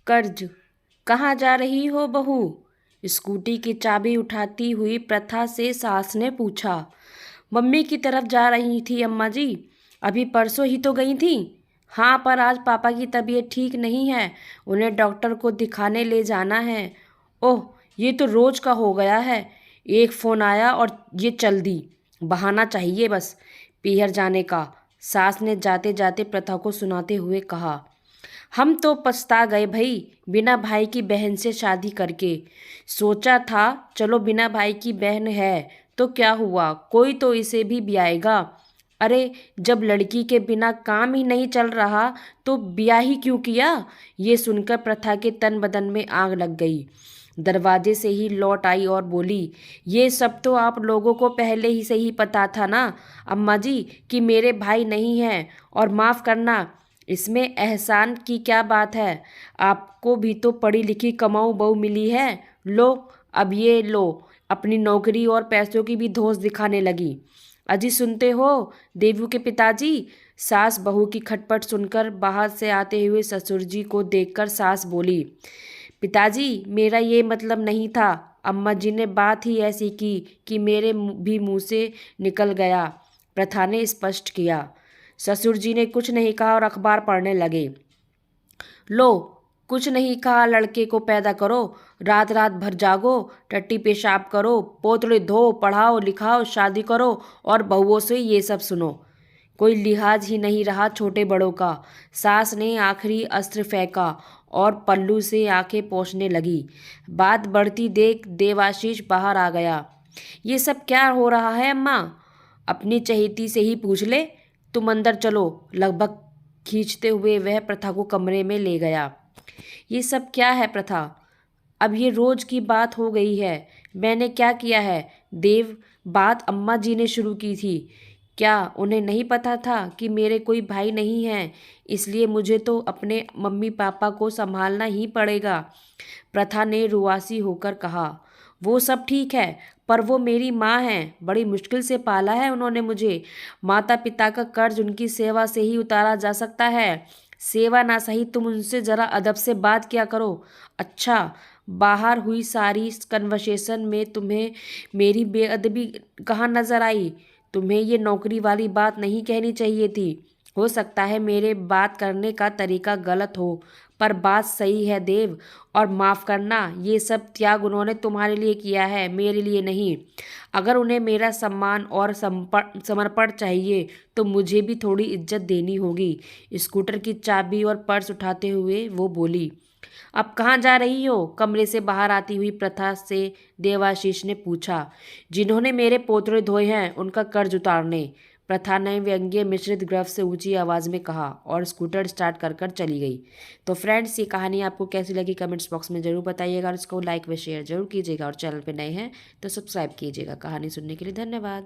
कर्ज। कहाँ जा रही हो बहू? स्कूटी की चाबी उठाती हुई प्रथा से सास ने पूछा। मम्मी की तरफ जा रही थी अम्मा जी। अभी परसों ही तो गई थी। हाँ, पर आज पापा की तबीयत ठीक नहीं है, उन्हें डॉक्टर को दिखाने ले जाना है। ओह, ये तो रोज का हो गया है। एक फ़ोन आया और ये चल दी। बहाना चाहिए बस पीहर जाने का, सास ने जाते जाते प्रथा को सुनाते हुए कहा। हम तो पछता गए भई, बिना भाई की बहन से शादी करके। सोचा था चलो बिना भाई की बहन है तो क्या हुआ, कोई तो इसे भी ब्याएगा। अरे, जब लड़की के बिना काम ही नहीं चल रहा तो ब्याह ही क्यों किया? ये सुनकर प्रथा के तन बदन में आग लग गई। दरवाजे से ही लौट आई और बोली, ये सब तो आप लोगों को पहले ही से ही पता था ना अम्मा जी कि मेरे भाई नहीं हैं। और माफ़ करना, इसमें एहसान की क्या बात है? आपको भी तो पढ़ी लिखी कमाऊ बहू मिली है। लो, अब ये लो, अपनी नौकरी और पैसों की भी धौंस दिखाने लगी। अजी सुनते हो देवू के पिताजी? सास बहू की खटपट सुनकर बाहर से आते हुए ससुर जी को देखकर सास बोली, पिताजी मेरा ये मतलब नहीं था। अम्मा जी ने बात ही ऐसी की कि मेरे भी मुंह से निकल गया, प्रथा ने स्पष्ट किया। ससुर जी ने कुछ नहीं कहा और अखबार पढ़ने लगे। लो, कुछ नहीं कहा, लड़के को पैदा करो, रात रात भर जागो, टट्टी पेशाब करो, पोतड़े धो, पढ़ाओ लिखाओ, शादी करो और बहुओं से ये सब सुनो। कोई लिहाज ही नहीं रहा छोटे बड़ों का। सास ने आखिरी अस्त्र फेंका और पल्लू से आंखें पोंछने लगी। बात बढ़ती देख देवाशीष बाहर आ गया। ये सब क्या हो रहा है अम्मा? अपनी चहेती से ही पूछ ले। तुम अंदर चलो, लगभग खींचते हुए वह प्रथा को कमरे में ले गया। ये सब क्या है प्रथा? अब ये रोज की बात हो गई है। मैंने क्या किया है? देव, बात अम्मा जी ने शुरू की थी। क्या उन्हें नहीं पता था कि मेरे कोई भाई नहीं है, इसलिए मुझे तो अपने मम्मी पापा को संभालना ही पड़ेगा? प्रथा ने रुआसी होकर कहा। वो सब ठीक है, पर वो मेरी माँ हैं, बड़ी मुश्किल से पाला है उन्होंने मुझे। माता पिता का कर्ज उनकी सेवा से ही उतारा जा सकता है। सेवा ना सही, तुम उनसे ज़रा अदब से बात किया करो। अच्छा, बाहर हुई सारी कन्वर्सेशन में तुम्हें मेरी बेअदबी कहाँ नजर आई? तुम्हें ये नौकरी वाली बात नहीं कहनी चाहिए थी। हो सकता है मेरे बात करने का तरीका गलत हो, पर बात सही है देव। और माफ़ करना, ये सब त्याग उन्होंने तुम्हारे लिए किया है, मेरे लिए नहीं। अगर उन्हें मेरा सम्मान और समर्पण चाहिए तो मुझे भी थोड़ी इज्जत देनी होगी। स्कूटर की चाबी और पर्स उठाते हुए वो बोली। अब कहाँ जा रही हो? कमरे से बाहर आती हुई प्रथा से देवाशीष ने पूछा। जिन्होंने मेरे पोतरे धोए हैं उनका कर्ज उतारने, प्रथा ने व्यंग्य मिश्रित ग्रफ से ऊंची आवाज़ में कहा और स्कूटर स्टार्ट कर कर चली गई। तो फ्रेंड्स, ये कहानी आपको कैसी लगी कमेंट्स बॉक्स में ज़रूर बताइएगा और इसको लाइक व शेयर जरूर कीजिएगा और चैनल पर नए हैं तो सब्सक्राइब कीजिएगा। कहानी सुनने के लिए धन्यवाद।